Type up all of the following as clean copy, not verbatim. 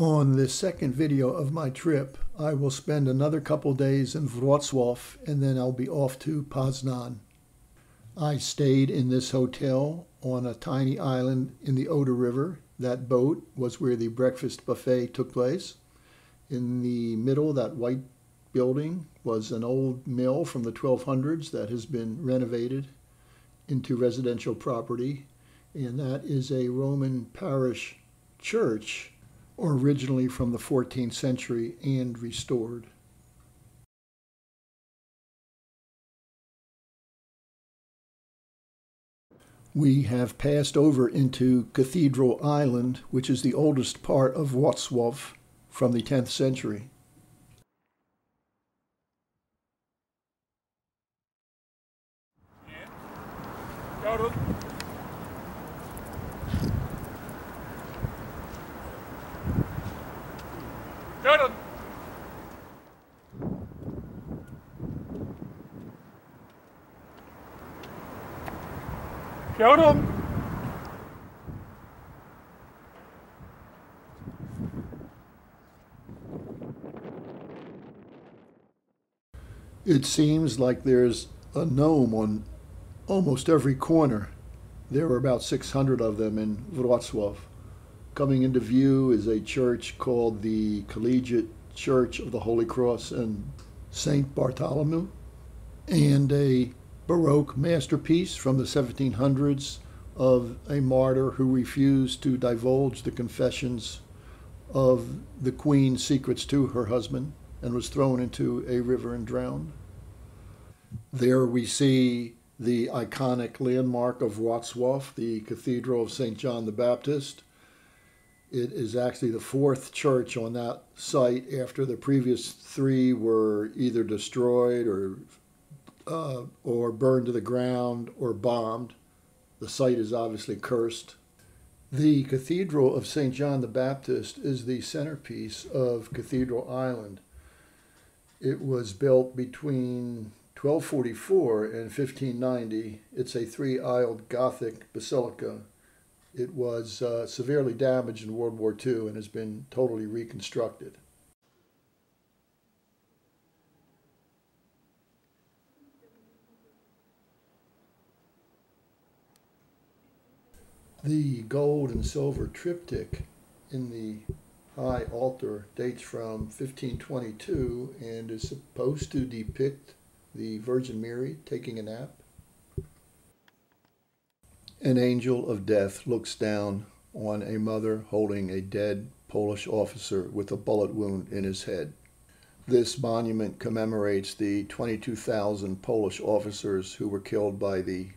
On this second video of my trip, I will spend another couple days in Wrocław and then I'll be off to Poznan. I stayed in this hotel on a tiny island in the Oder River. That boat was where the breakfast buffet took place. In the middle, that white building was an old mill from the 1200s that has been renovated into residential property, and that is a Roman parish church, originally from the 14th century and restored. We have passed over into Cathedral Island, which is the oldest part of Wrocław from the 10th century. It seems like there's a gnome on almost every corner. There are about 600 of them in Wrocław. Coming into view is a church called the Collegiate Church of the Holy Cross and St. Bartholomew, and a Baroque masterpiece from the 1700s of a martyr who refused to divulge the confessions of the Queen's secrets to her husband and was thrown into a river and drowned. There we see the iconic landmark of Wrocław, the Cathedral of St John the Baptist. It is actually the fourth church on that site after the previous three were either destroyed or burned to the ground or bombed. The site is obviously cursed. The Cathedral of St John the Baptist is the centerpiece of Cathedral Island. It was built between 1244 and 1590. It's a three-aisled Gothic basilica. It was severely damaged in World War II and has been totally reconstructed. The gold and silver triptych in the high altar dates from 1522 and is supposed to depict the Virgin Mary taking a nap. An angel of death looks down on a mother holding a dead Polish officer with a bullet wound in his head. This monument commemorates the 22,000 Polish officers who were killed by the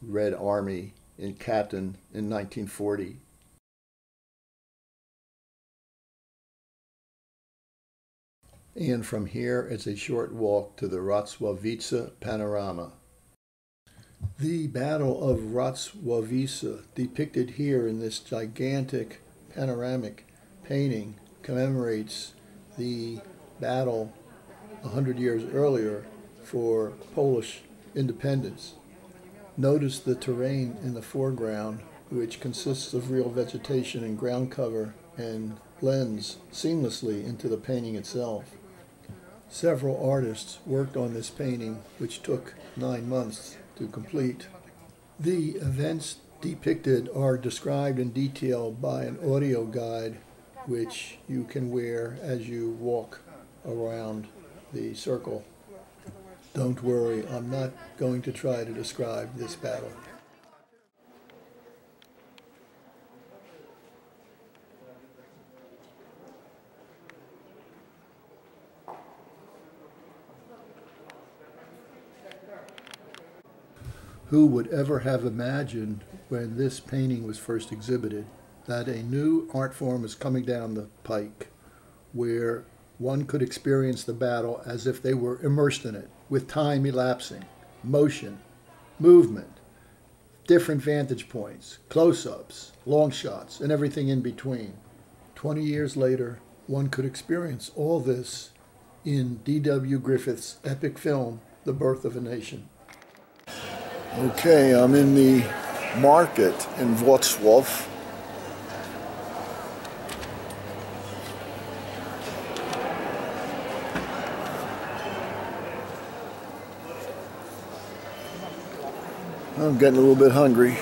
Red Army in Katyn in 1940. And from here, it's a short walk to the Ratswa Vitsa Panorama. The Battle of Ratswa Vitsa, depicted here in this gigantic panoramic painting, commemorates the battle 100 years earlier for Polish independence. Notice the terrain in the foreground, which consists of real vegetation and ground cover and blends seamlessly into the painting itself. Several artists worked on this painting, which took 9 months to complete. The events depicted are described in detail by an audio guide, which you can wear as you walk around the circle. Don't worry, I'm not going to try to describe this battle. Who would ever have imagined when this painting was first exhibited that a new art form is coming down the pike where one could experience the battle as if they were immersed in it, with time elapsing, motion, movement, different vantage points, close-ups, long shots, and everything in between. 20 years later, one could experience all this in D.W. Griffith's epic film, The Birth of a Nation. Okay, I'm in the market in Wrocław. I'm getting a little bit hungry.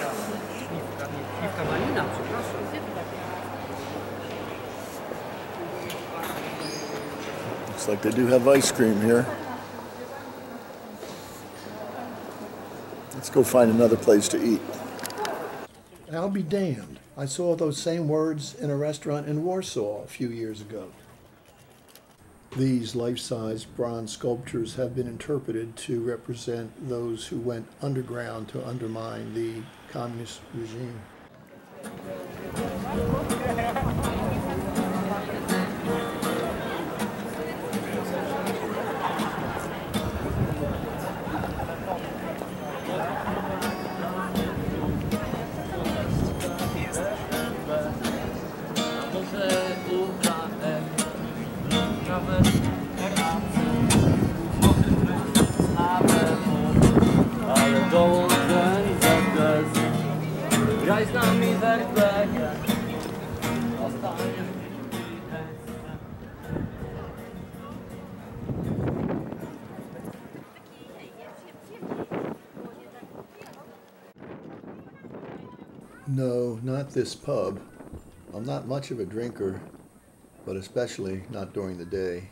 Looks like they do have ice cream here. Let's go find another place to eat. I'll be damned. I saw those same words in a restaurant in Warsaw a few years ago. These life-size bronze sculptures have been interpreted to represent those who went underground to undermine the communist regime. No, not this pub. I'm not much of a drinker, but especially not during the day.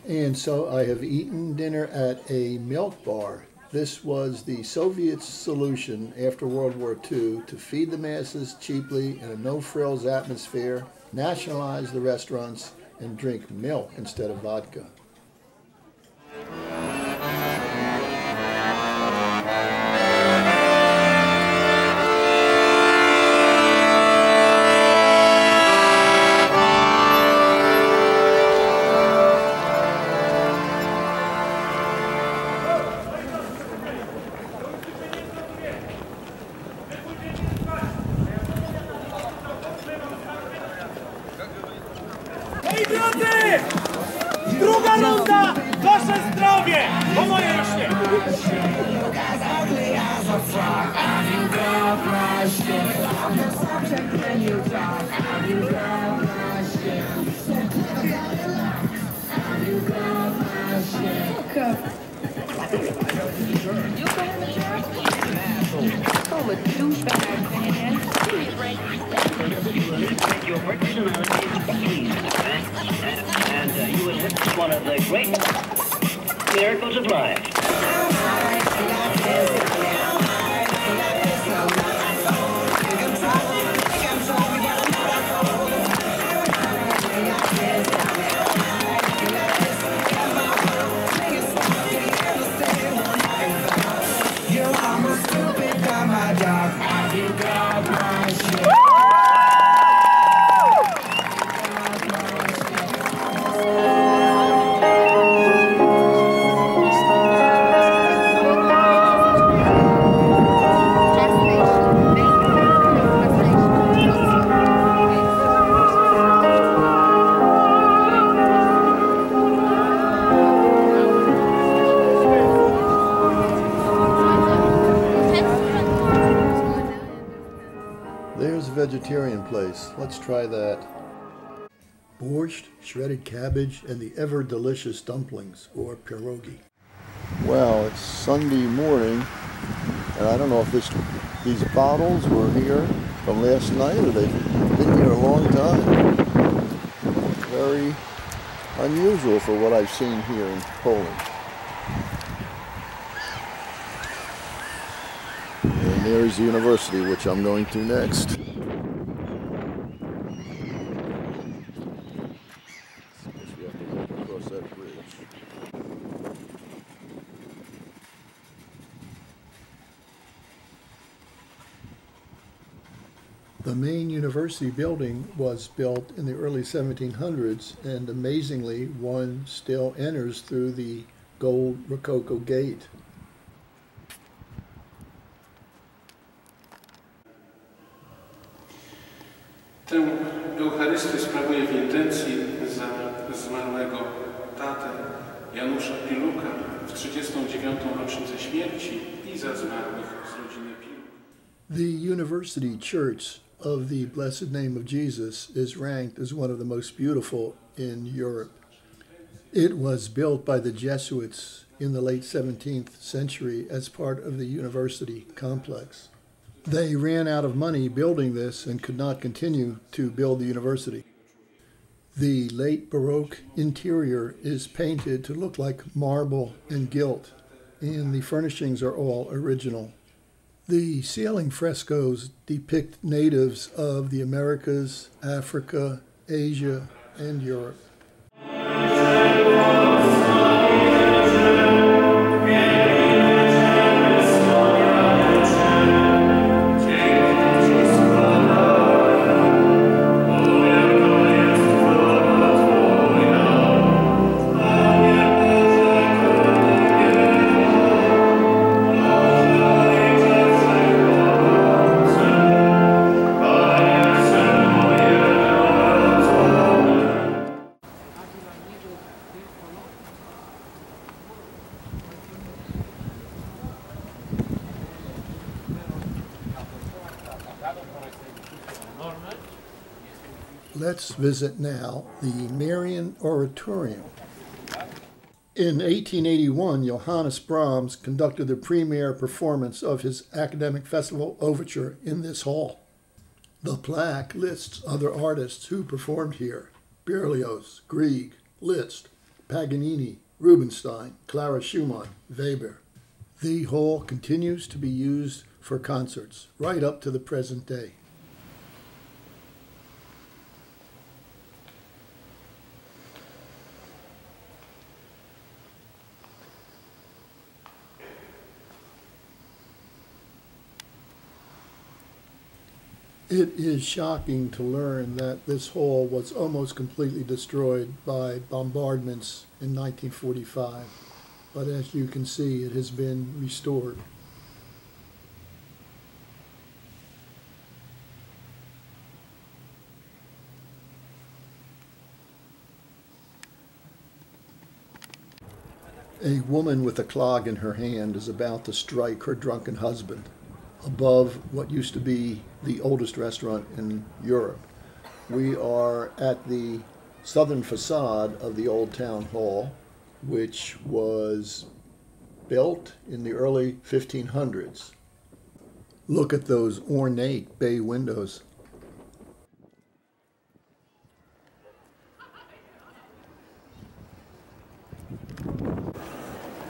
And so I have eaten dinner at a milk bar. This was the Soviet solution after World War II to feed the masses cheaply in a no-frills atmosphere, nationalize the restaurants, and drink milk instead of vodka. Hej drodzy! Druga runda! Wasze zdrowie! Po moje rośnie! Oh, a douchebag, man. Your personality is key, and you will witness one of the great miracles of life. There's a vegetarian place. Let's try that. Borscht, shredded cabbage, and the ever-delicious dumplings, or pierogi. Well, it's Sunday morning, and I don't know if these bottles were here from last night or they've been here a long time. Very unusual for what I've seen here in Poland. And there's the university, which I'm going to next. The main university building was built in the early 1700s, and amazingly, one still enters through the gold Rococo gate. Tę Eucharystię sprawuję w intencji za zmarłego tatę Janusza Piluka w 39. rocznicę śmierci i za zmarłych z rodziny Piluk. The University Church of the Blessed Name of Jesus is ranked as one of the most beautiful in Europe. It was built by the Jesuits in the late 17th century as part of the university complex. They ran out of money building this and could not continue to build the university. The late Baroque interior is painted to look like marble and gilt, and the furnishings are all original. The ceiling frescoes depict natives of the Americas, Africa, Asia, and Europe. Let's visit now the Marian Oratorium. In 1881, Johannes Brahms conducted the premiere performance of his academic festival overture in this hall. The plaque lists other artists who performed here: Berlioz, Grieg, Liszt, Paganini, Rubinstein, Clara Schumann, Weber. The hall continues to be used for concerts right up to the present day. It is shocking to learn that this hall was almost completely destroyed by bombardments in 1945, but as you can see, it has been restored. A woman with a clog in her hand is about to strike her drunken husband above what used to be the oldest restaurant in Europe. We are at the southern facade of the old town hall, which was built in the early 1500s. Look at those ornate bay windows.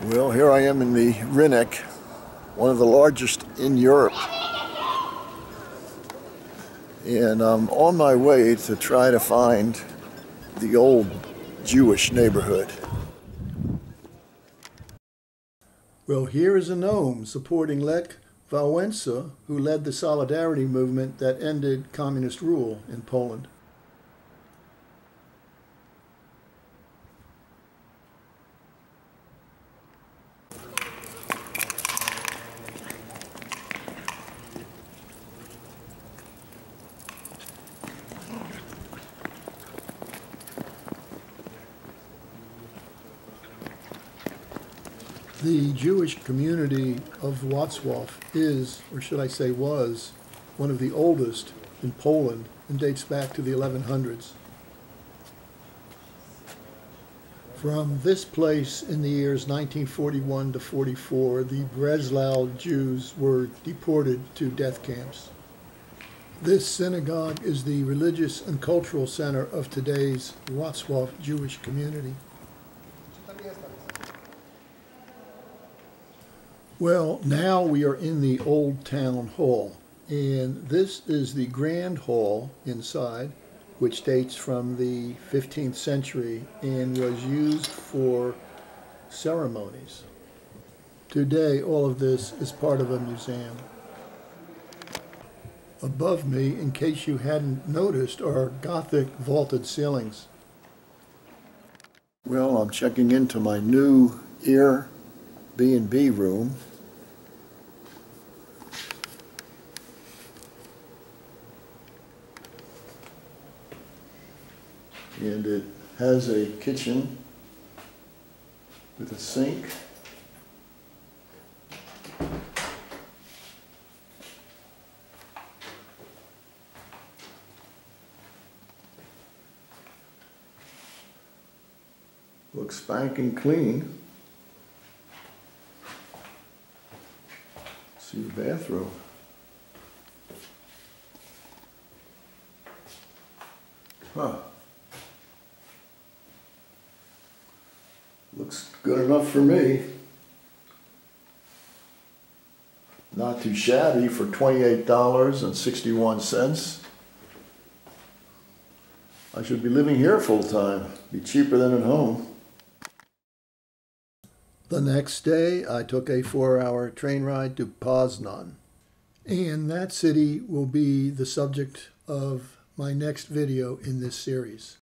Well, here I am in the Rinnek, one of the largest in Europe. And I'm on my way to try to find the old Jewish neighborhood. Well, here is a gnome supporting Lech Wałęsa, who led the solidarity movement that ended communist rule in Poland. The Jewish community of Wrocław is, or should I say was, one of the oldest in Poland and dates back to the 1100s. From this place in the years 1941 to 44, the Breslau Jews were deported to death camps. This synagogue is the religious and cultural center of today's Wrocław Jewish community. Well, now we are in the Old Town Hall, and this is the Grand Hall inside, which dates from the 15th century and was used for ceremonies. Today, all of this is part of a museum. Above me, in case you hadn't noticed, are Gothic vaulted ceilings. Well, I'm checking into my new Airbnb room. And it has a kitchen with a sink. Looks spanking clean. See the bathroom. Huh. Looks good enough for me. Not too shabby for $28.61. I should be living here full time. Be cheaper than at home. The next day, I took a 4-hour train ride to Poznan. And that city will be the subject of my next video in this series.